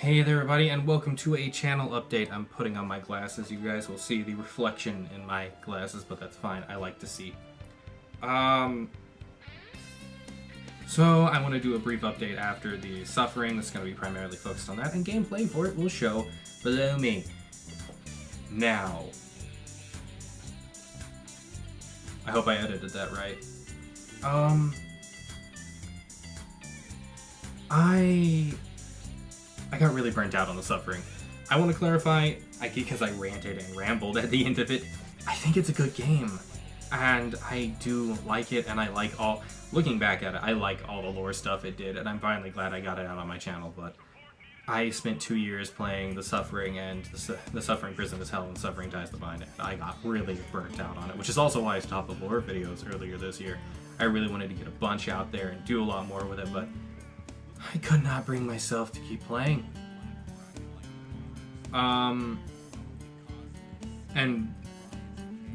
Hey there everybody, and welcome to a channel update. I'm putting on my glasses. You guys will see the reflection in my glasses, but that's fine. I like to see. So I want to do a brief update after the suffering. That's going to be primarily focused on that, and gameplay for it will show below me. Now, I hope I edited that right. I got really burnt out on the suffering. I want to clarify, because I ranted and rambled at the end of it, I think it's a good game. And I do like it, and I like looking back at it, I like all the lore stuff it did, and I'm finally glad I got it out on my channel, but I spent 2 years playing The Suffering and The Suffering Prison is Hell and Suffering Ties the Bind, and I got really burnt out on it, which is also why I stopped the lore videos earlier this year. I really wanted to get a bunch out there and do a lot more with it, but I could not bring myself to keep playing. And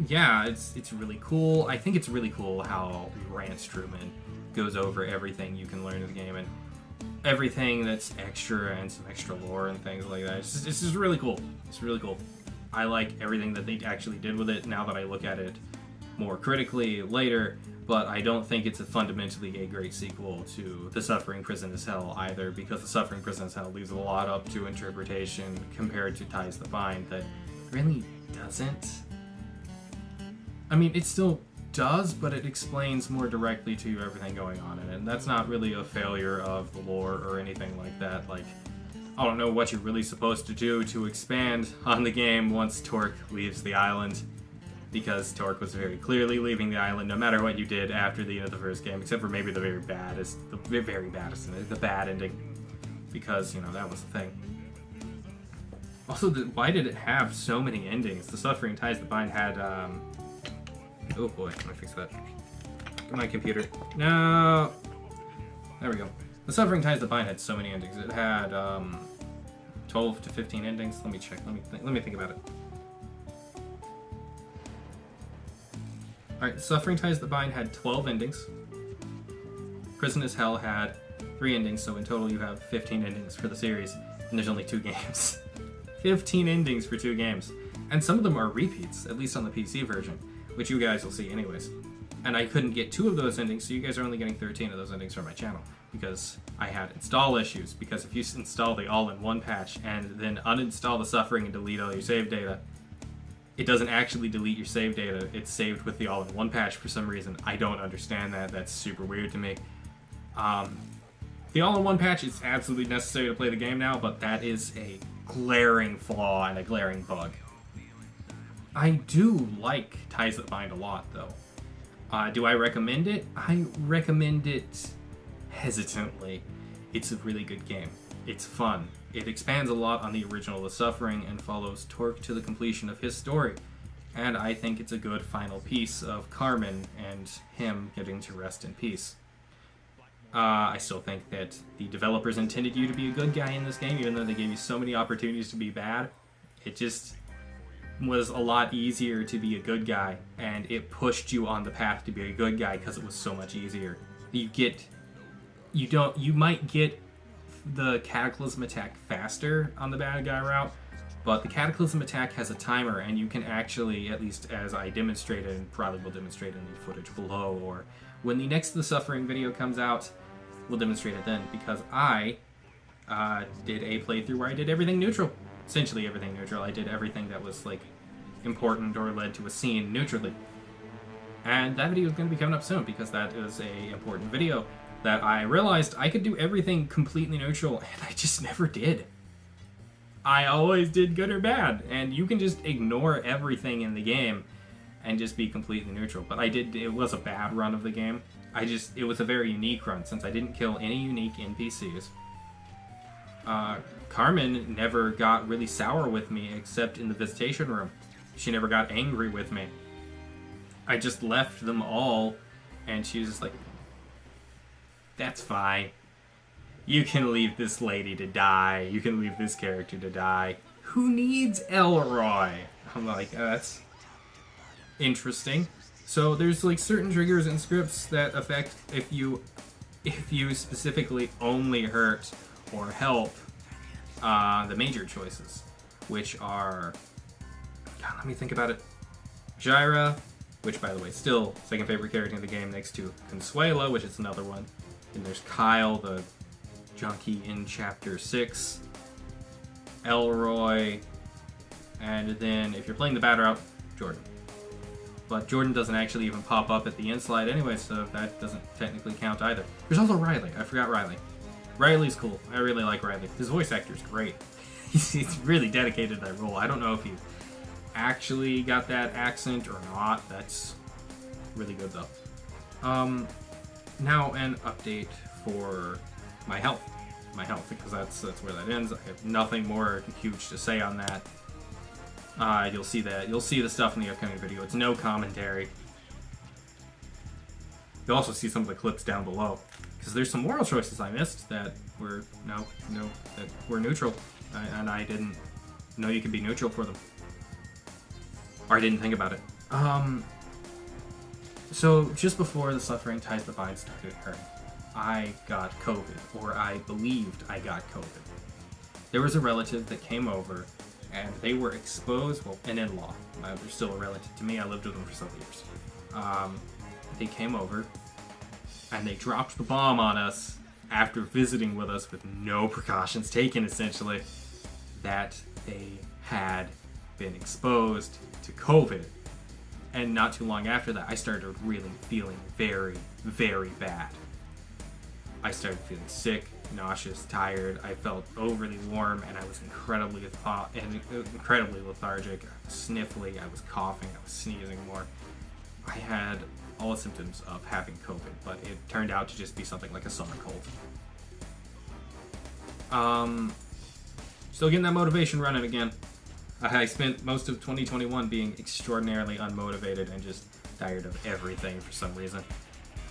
yeah, it's really cool. I think it's really cool how Rance Truman goes over everything you can learn in the game and everything that's extra and some extra lore and things like that. It's just really cool. It's really cool. I like everything that they actually did with it now that I look at it more critically later. But I don't think it's fundamentally a great sequel to The Suffering Prison is Hell either, because The Suffering Prison is Hell leaves a lot up to interpretation compared to Ties the Bind that really doesn't. I mean, it still does, but it explains more directly to you everything going on in it, and that's not really a failure of the lore or anything like that. Like, I don't know what you're really supposed to do to expand on the game once Torque leaves the island, because Torque was very clearly leaving the island no matter what you did after the end of the first game, except for maybe the bad ending, because, you know, that was the thing. Also, why did it have so many endings? The Suffering Ties the Bind had, oh boy, let me fix that. My computer. No! There we go. The Suffering Ties the Bind had so many endings. It had, 12 to 15 endings. Let me check. Let me think about it. Alright, Suffering Ties the Bind had 12 endings. Prison is Hell had 3 endings, so in total you have 15 endings for the series, and there's only 2 games. 15 endings for 2 games. And some of them are repeats, at least on the PC version, which you guys will see anyways. And I couldn't get 2 of those endings, so you guys are only getting 13 of those endings from my channel, because I had install issues, because if you install the all-in-one patch and then uninstall the Suffering and delete all your save data, it doesn't actually delete your save data. It's saved with the all-in-one patch for some reason. I don't understand that. That's super weird to me. The all-in-one patch is absolutely necessary to play the game now, but that is a glaring flaw and a glaring bug. I do like Ties That Bind a lot, though. Do I recommend it? I recommend it hesitantly. It's a really good game. It's fun. It expands a lot on the original The Suffering and follows Torque to the completion of his story. And I think it's a good final piece of Carmen and him getting to rest in peace. I still think that the developers intended you to be a good guy in this game, even though they gave you so many opportunities to be bad. It just was a lot easier to be a good guy, and it pushed you on the path to be a good guy because it was so much easier. You might get the Cataclysm attack faster on the bad guy route, but the Cataclysm attack has a timer, and you can actually, at least as I demonstrated, and probably will demonstrate in the footage below, or when the next The Suffering video comes out, we'll demonstrate it then, because I did a playthrough where I did everything neutral. Essentially everything neutral. I did everything that was, like, important or led to a scene neutrally. And that video is going to be coming up soon, because that is a important video that I realized I could do everything completely neutral, and I just never did. I always did good or bad, and you can just ignore everything in the game and just be completely neutral. But it was a bad run of the game. It was a very unique run, since I didn't kill any unique NPCs. Carmen never got really sour with me, except in the visitation room. She never got angry with me. I just left them all, and she was just like, that's fine. You can leave this lady to die. You can leave this character to die. Who needs Elroy? I'm like, that's interesting. So there's like certain triggers and scripts that affect if you specifically only hurt or help the major choices, which are, God, let me think about it. Jaira, which by the way, still second favorite character in the game next to Consuelo, which is another one. And there's Kyle, the junkie in Chapter 6. Elroy, and then if you're playing the bad route, Jordan. But Jordan doesn't actually even pop up at the end slide anyway, so that doesn't technically count either. There's also Riley. I forgot Riley. Riley's cool. I really like Riley. His voice actor's great. He's really dedicated to that role. I don't know if he actually got that accent or not. That's really good though. Now an update for my health. Because that's where that ends. I have nothing more huge to say on that. You'll see the stuff in the upcoming video. It's no commentary. You'll also see some of the clips down below, because there's some moral choices I missed that were that were neutral, and I didn't know you could be neutral for them, or I didn't think about it. So just before the suffering ties the vine started occurring, I got COVID, or I believed I got COVID. There was a relative that came over, and they were exposed, well, an in-law. They're still a relative to me. I lived with them for several years. They came over, and they dropped the bomb on us after visiting with us with no precautions taken, essentially, that they had been exposed to COVID. And not too long after that, I started really feeling very, very bad. I started feeling sick, nauseous, tired. I felt overly warm, and I was incredibly lethargic. I was sniffly, I was coughing, I was sneezing more. I had all the symptoms of having COVID, but it turned out to just be something like a summer cold. Still getting that motivation running again. I spent most of 2021 being extraordinarily unmotivated and just tired of everything for some reason.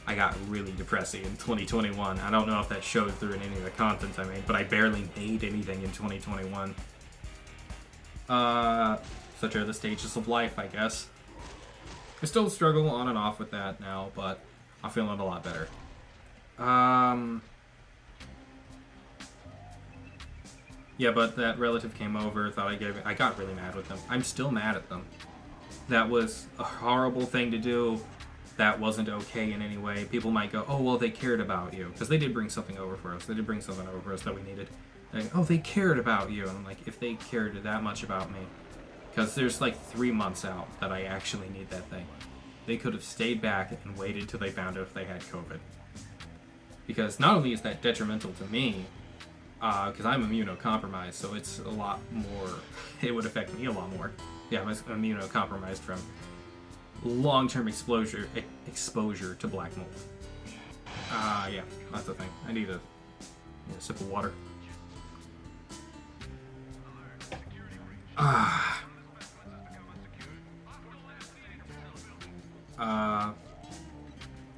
I got really depressing in 2021. I don't know if that showed through in any of the content I made, but I barely made anything in 2021. Such are the stages of life, I guess. I still struggle on and off with that now, but I'm feeling a lot better. Yeah, but that relative came over, thought I got really mad with them. I'm still mad at them. That was a horrible thing to do. That wasn't okay in any way. People might go, oh, well, they cared about you. Because they did bring something over for us. They did bring something over for us that we needed. And, oh, they cared about you. And I'm like, if they cared that much about me. Because there's like 3 months out that I actually need that thing. They could have stayed back and waited till they found out if they had COVID. Because not only is that detrimental to me, because I'm immunocompromised, so it's a lot more, it would affect me a lot more. Yeah, I'm immunocompromised from long-term exposure to black mold. Yeah, that's the thing. I need a sip of water.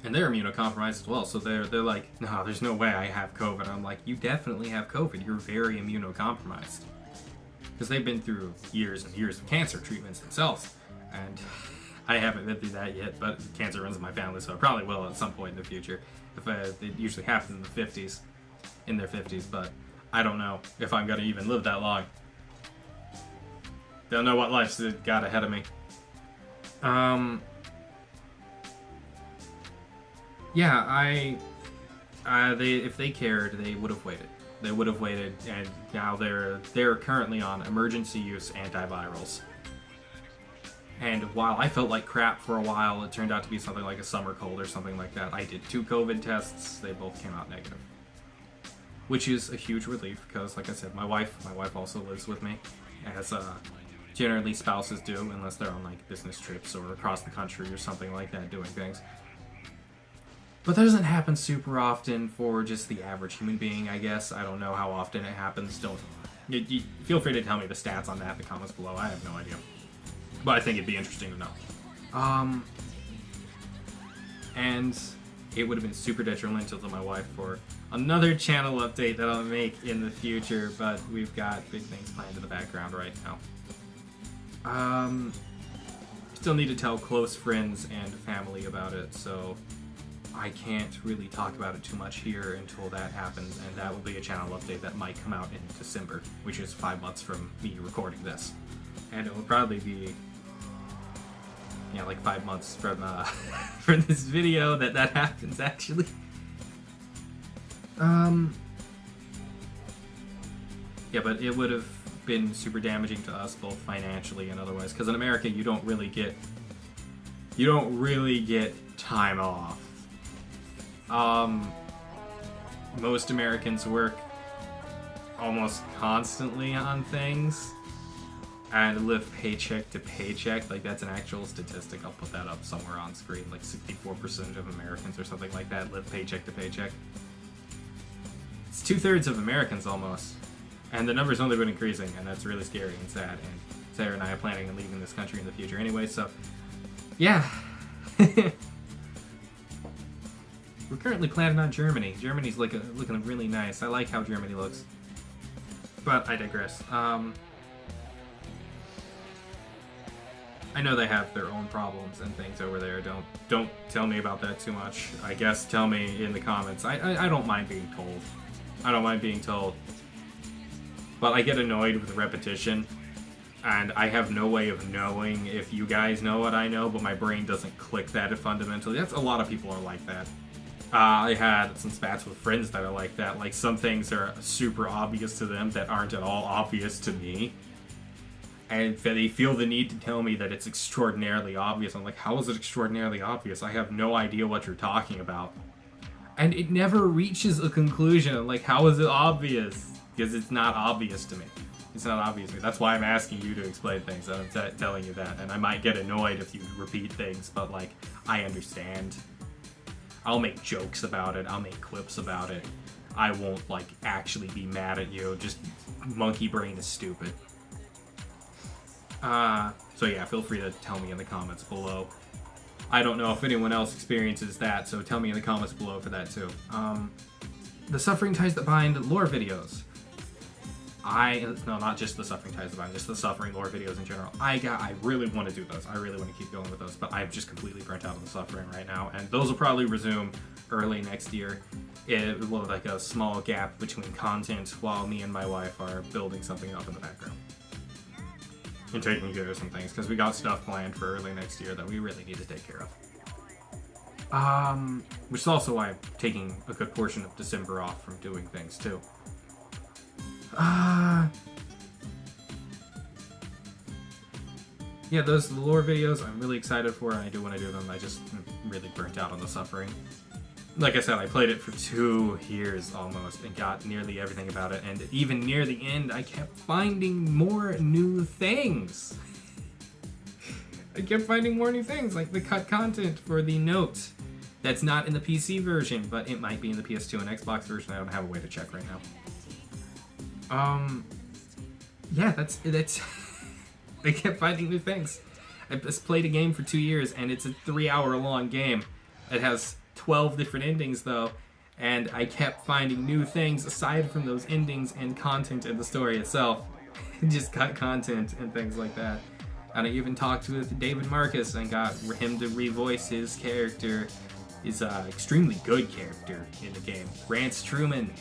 And they're immunocompromised as well, so they're like, no, there's no way I have COVID. I'm like, you definitely have COVID. You're very immunocompromised. Because they've been through years and years of cancer treatments themselves. And I haven't been through that yet, but cancer runs in my family, so I probably will at some point in the future. It usually happens in their 50s, but I don't know if I'm going to even live that long. Don't know what life's got ahead of me. Yeah, if they cared, they would have waited. They would have waited, and now they're currently on emergency use antivirals. And while I felt like crap for a while, it turned out to be something like a summer cold or something like that. I did 2 COVID tests. They both came out negative. Which is a huge relief because, like I said, my wife also lives with me, as generally spouses do, unless they're on like business trips or across the country or something like that doing things. But that doesn't happen super often for just the average human being, I guess. I don't know how often it happens. You feel free to tell me the stats on that in the comments below. I have no idea. But I think it'd be interesting to know. And it would have been super detrimental to my wife for another channel update that I'll make in the future, but we've got big things planned in the background right now. Still need to tell close friends and family about it, so I can't really talk about it too much here until that happens, and that will be a channel update that might come out in December, which is 5 months from me recording this. And it will probably be, yeah, like 5 months from from this video that happens, actually. Yeah, but it would have been super damaging to us both financially and otherwise, because in America you don't really get time off. Most Americans work almost constantly on things and live paycheck to paycheck. Like, that's an actual statistic. I'll put that up somewhere on screen. Like 64% of Americans or something like that live paycheck to paycheck. It's 2/3 of Americans almost. And the number's only been increasing, and that's really scary and sad. And Sarah and I are planning on leaving this country in the future anyway, so yeah. We're currently planning on Germany. Germany's looking really nice. I like how Germany looks. But I digress. I know they have their own problems and things over there. Don't tell me about that too much. I guess tell me in the comments. I don't mind being told. I don't mind being told. But I get annoyed with repetition. And I have no way of knowing if you guys know what I know, but my brain doesn't click that fundamentally. That's a lot of people are like that. I had some spats with friends that are like that. Like, some things are super obvious to them that aren't at all obvious to me. And they feel the need to tell me that it's extraordinarily obvious. I'm like, how is it extraordinarily obvious? I have no idea what you're talking about. And it never reaches a conclusion. I'm like, how is it obvious? Because it's not obvious to me. It's not obvious to me. That's why I'm asking you to explain things, and I'm telling you that. And I might get annoyed if you repeat things, but, like, I understand. I'll make jokes about it. I'll make clips about it. I won't, like, actually be mad at you. Just monkey brain is stupid. So yeah, feel free to tell me in the comments below. I don't know if anyone else experiences that, so tell me in the comments below for that too. The Suffering Ties That Bind lore videos. No, not just the Suffering Ties That Bind, just the Suffering lore videos in general. I really want to do those. I really want to keep going with those, but I'm just completely burnt out of the Suffering right now, and those will probably resume early next year. It will have like a small gap between content while me and my wife are building something up in the background. And taking care of some things, because we got stuff planned for early next year that we really need to take care of. Which is also why I'm taking a good portion of December off from doing things too. Yeah, those lore videos I'm really excited for, and I do want to do them. I just really burnt out on the Suffering. Like I said, I played it for 2 years almost and got nearly everything about it, and even near the end I kept finding more new things. I kept finding more new things, like the cut content for the note. That's not in the PC version, but it might be in the PS2 and Xbox version. I don't have a way to check right now. Yeah, that's I kept finding new things. I just played a game for 2 years, and it's a 3-hour-long game. It has 12 different endings, though, and I kept finding new things aside from those endings and content in the story itself. Just cut content and things like that. And I even talked with David Markus and got him to revoice his character, his extremely good character in the game, Rance Truman,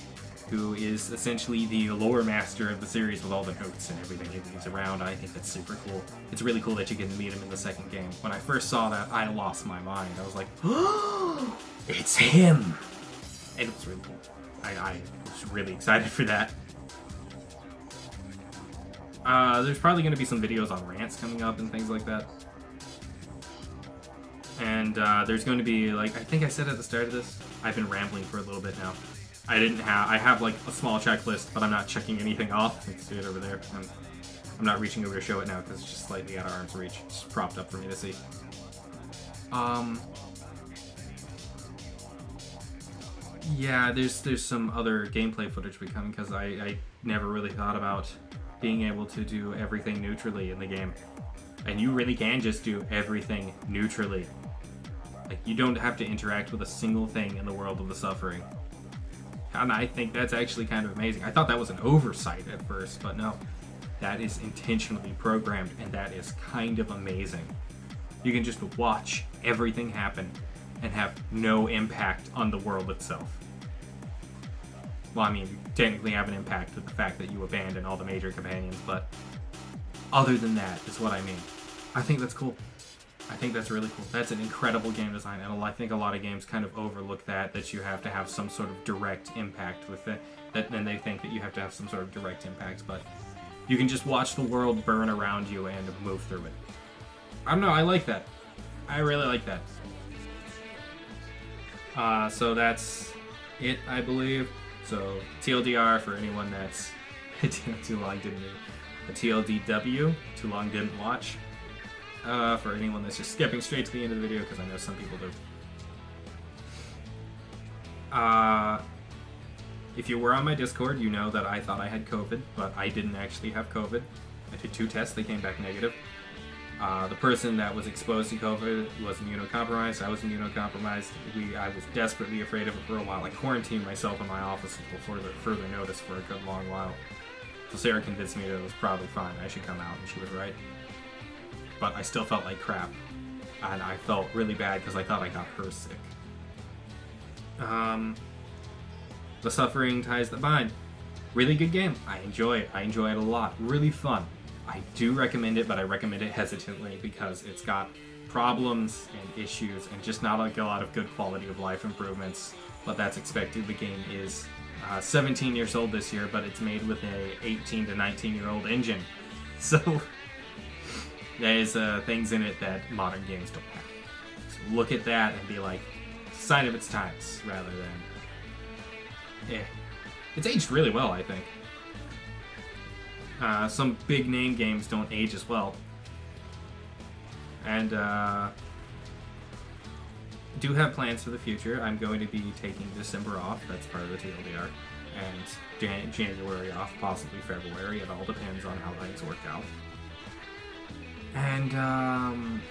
who is essentially the lore master of the series with all the notes and everything he leaves around. I think that's super cool. It's really cool that you get to meet him in the second game. When I first saw that, I lost my mind. I was like, oh, it's him! And it was really cool. I was really excited for that. There's probably going to be some videos on rants coming up and things like that. And there's going to be, like, I think I said at the start of this, I've been rambling for a little bit now. I have like a small checklist, but I'm not checking anything off. You can see it over there. I'm not reaching over to show it now because it's just slightly out of arm's reach. It's propped up for me to see. Yeah, there's some other gameplay footage becoming, because I never really thought about being able to do everything neutrally in the game. And you really can just do everything neutrally. Like, you don't have to interact with a single thing in the world of the Suffering. And I think that's actually kind of amazing. I thought that was an oversight at first, but no. That is intentionally programmed, and that is kind of amazing. You can just watch everything happen and have no impact on the world itself. Well, I mean, you technically have an impact with the fact that you abandon all the major companions, but other than that is what I mean. I think that's cool. I think that's really cool. That's an incredible game design, and I think a lot of games kind of overlook that you have to have some sort of direct impact with it, and they think that you have to have some sort of direct impact, but you can just watch the world burn around you and move through it. I don't know, I like that. I really like that. So that's it, I believe. So TLDR for anyone that's too long didn't read. A TLDW, too long didn't watch. For anyone that's just skipping straight to the end of the video, because I know some people do. If you were on my Discord, you know that I thought I had COVID, but I didn't actually have COVID. I did 2 tests, they came back negative. The person that was exposed to COVID was immunocompromised. I was immunocompromised. I was desperately afraid of it for a while. I quarantined myself in my office until further notice for a good long while. So Sarah convinced me that it was probably fine. I should come out, and she was right. But I still felt like crap. And I felt really bad because I thought I got her sick. The Suffering Ties That Bind. Really good game. I enjoy it. I enjoy it a lot. Really fun. I do recommend it, but I recommend it hesitantly because it's got problems and issues and just not like a lot of good quality of life improvements. But that's expected. The game is 17 years old this year, but it's made with a 18 to 19-year-old engine. So there's things in it that modern games don't have. So look at that and be like, sign of its times, rather than... Yeah. It's aged really well, I think. Some big name games don't age as well. And do have plans for the future. I'm going to be taking December off. That's part of the TLDR. And January off, possibly February. It all depends on how things work out. And I'm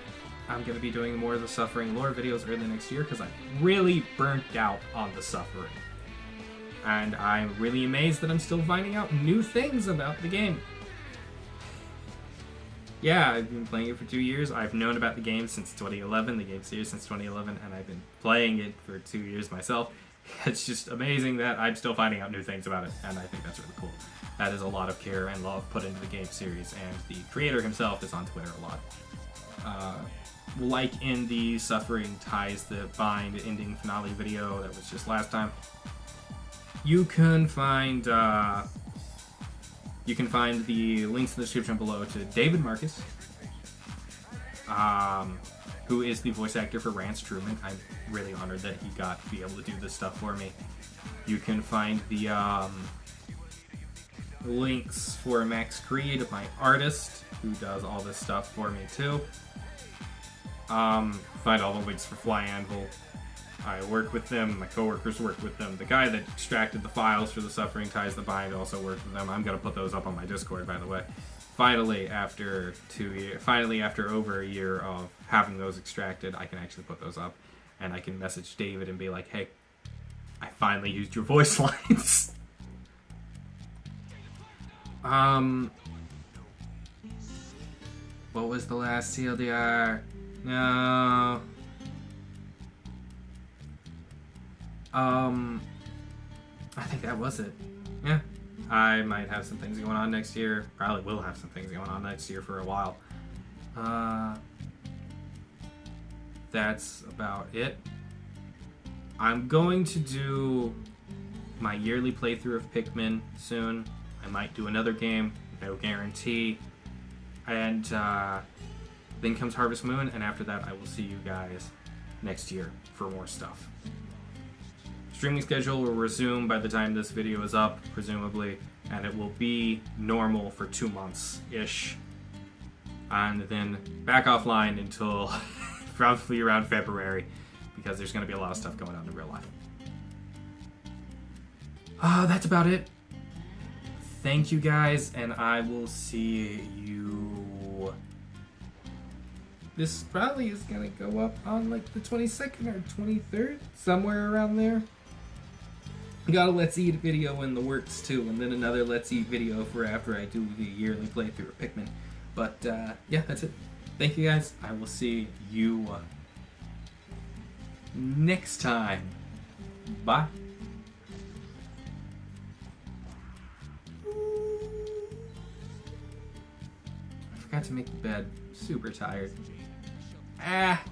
going to be doing more of the Suffering lore videos early next year because I'm really burnt out on the Suffering. And I'm really amazed that I'm still finding out new things about the game. Yeah, I've been playing it for 2 years. I've known about the game since 2011, the game series since 2011, and I've been playing it for 2 years myself. It's just amazing that I'm still finding out new things about it, and I think that's really cool. That is a lot of care and love put into the game series, and the creator himself is on Twitter a lot. Like in the Suffering Ties That Bind ending finale video that was just last time, you can find the links in the description below to David Markus, who is the voice actor for Rance Truman. I'm really honored that he got to be able to do this stuff for me. You can find the links for Max Creed, my artist, who does all this stuff for me too. Find all the links for Fly Anvil. I work with them, my coworkers work with them. The guy that extracted the files for the Suffering Ties That Bind also worked with them. I'm gonna put those up on my Discord, by the way. Finally, after over a year of having those extracted, I can actually put those up, and I can message David and be like, "Hey, I finally used your voice lines." What was the last TLDR? No. I think that was it. Yeah. I might have some things going on next year. Probably will have some things going on next year for a while. That's about it. I'm going to do my yearly playthrough of Pikmin soon. I might do another game, no guarantee. And then comes Harvest Moon, and after that I will see you guys next year for more stuff. Streaming schedule will resume by the time this video is up, presumably, and it will be normal for 2 months-ish. And then back offline until probably around February, because there's going to be a lot of stuff going on in real life. That's about it. Thank you guys, and I will see you... This probably is going to go up on like the 22nd or 23rd, somewhere around there. Got a Let's Eat video in the works too, and then another Let's Eat video for after I do the yearly playthrough of Pikmin. But yeah, that's it. Thank you guys. I will see you next time. Bye. I forgot to make the bed. Super tired. Ah.